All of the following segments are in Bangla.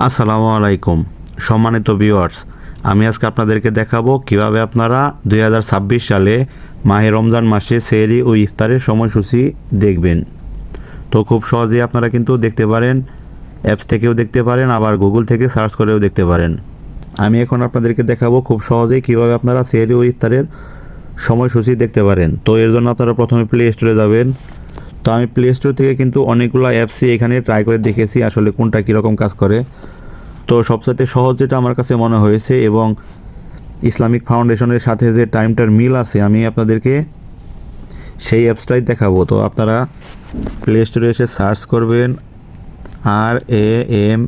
আসসালামু আলাইকুম সম্মানিত ভিউয়ার্স, আমি আজকে আপনাদেরকে দেখাবো কিভাবে আপনারা 2026 সালে মাহে রমজান মাসে সেহরি ও ইফতারের সময়সূচি দেখবেন। তো খুব সহজেই আপনারা কিন্তু দেখতে পারেন, অ্যাপস থেকেও দেখতে পারেন, আবার গুগল থেকে সার্চ করেও দেখতে পারেন। আমি এখন আপনাদেরকে দেখাবো খুব সহজেই কিভাবে আপনারা সেহরি ও ইফতারের সময়সূচি দেখতে পারেন। তো এর জন্য আপনারা প্রথমে প্লে স্টোরে যাবেন। তো আমি প্লে স্টোর থেকে কিন্তু অনেকগুলো অ্যাপসই এখানে ট্রাই করে দেখেছি আসলে কোনটা কীরকম কাজ করে। তো সবচেয়ে সহজ যেটা আমার কাছে মনে হয়েছে এবং ইসলামিক ফাউন্ডেশনের সাথে যে টাইমটার মিল আছে, আমি আপনাদেরকে সেই অ্যাপসটাই দেখাবো। তো আপনারা প্লে স্টোরে এসে সার্চ করবেন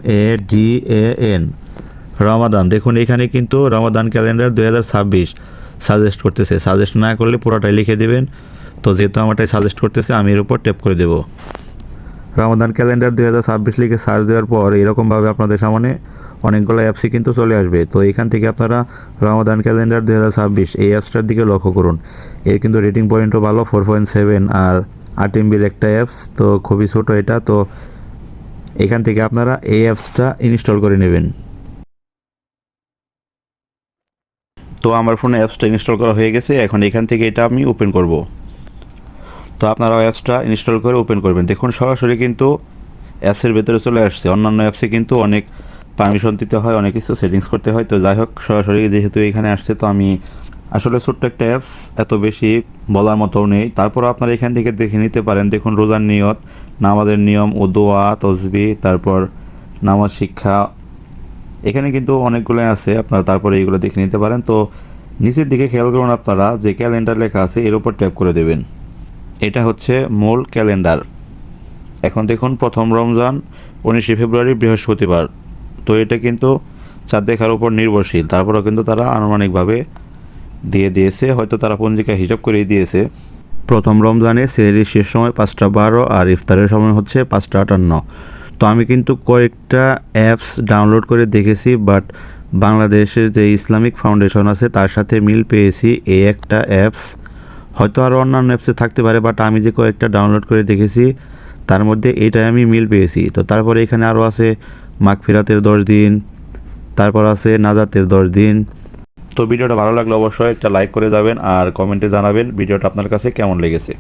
RAMADAN রমাদান। দেখুন এখানে কিন্তু রমাদান ক্যালেন্ডার 2026 সাজেস্ট করতেছে। সাজেস্ট না করলে পুরোটাই লিখে দেবেন। তো যেহেতু আমারটাই সাজেস্ট করতেছে, আমি এর উপর ট্যাপ করে দেবো। রমাদান ক্যালেন্ডার 2026 লিখে সার্চ দেওয়ার পর এরকমভাবে আপনাদের সামনে অনেকগুলো অ্যাপসই কিন্তু চলে আসবে। তো এখান থেকে আপনারা রমাদান ক্যালেন্ডার 2026 এই অ্যাপসটার দিকে লক্ষ্য করুন। এর কিন্তু রেটিং পয়েন্টও ভালো, 4.7, আর 8 MBর একটা অ্যাপস। তো খুবই ছোটো এটা। তো এখান থেকে আপনারা এই অ্যাপসটা ইনস্টল করে নেবেন। তো আমার ফোনে অ্যাপসটা ইনস্টল করা হয়ে গেছে। এখন এখান থেকে এটা আমি ওপেন করব। তো আপনারা অ্যাপসটা ইনস্টল করে ওপেন করবেন। দেখুন সরাসরি কিন্তু অ্যাপসের ভেতরে চলে আসছে। অন্যান্য অ্যাপসে কিন্তু অনেক পারমিশন দিতে হয়, অনেক কিছু সেটিংস করতে হয়। তো যাই হোক, সরাসরি যেহেতু এখানে আসছে, তো আমি আসলে ছোট্ট একটা অ্যাপস, এত বেশি বলার মতো নেই। তারপর আপনারা এখান থেকে দেখে নিতে পারেন। দেখুন রোজার নিয়ত, নামাজের নিয়ম ও দোয়া তসবি, তারপর নামাজ শিক্ষা, এখানে কিন্তু অনেকগুলো আছে। আপনারা তারপরে এইগুলো দেখে নিতে পারেন। তো নিচের দিকে খেয়াল করুন, আপনারা যে ক্যালেন্ডার লেখা আছে এর উপর ট্যাপ করে দেবেন। এটা হচ্ছে মূল ক্যালেন্ডার। এখন দেখুন প্রথম রমজান 19 ফেব্রুয়ারি বৃহস্পতিবার। তো এটা কিন্তু চাঁদ দেখার উপর নির্ভরশীল। তারপরেও কিন্তু তারা আনুমানিকভাবে দিয়ে দিয়েছে, হয়তো তারা পঞ্জিকা হিসাব করেই দিয়েছে। প্রথম রমজানে সেহরির শেষ সময় 5:12 আর ইফতারের সময় হচ্ছে 5:58। তো আমি কিন্তু কয়েকটা অ্যাপস ডাউনলোড করে দেখেছি, বাট বাংলাদেশের যে ইসলামিক ফাউন্ডেশন আছে তার সাথে মিল পেয়েছি এই একটা অ্যাপস। হয়তো আরও অন্যান্য অ্যাপসে থাকতে পারে, বাট আমি যে কয়েকটা ডাউনলোড করে দেখেছি তার মধ্যে এইটাই আমি মিল পেয়েছি। তো তারপরে এখানে আরও আছে মাগফিরাতের 10 দিন, তারপর আছে নাজাতের 10 দিন। তো ভিডিওটা ভালো লাগলে অবশ্যই একটা লাইক করে যাবেন আর কমেন্টে জানাবেন ভিডিওটা আপনার কাছে কেমন লেগেছে।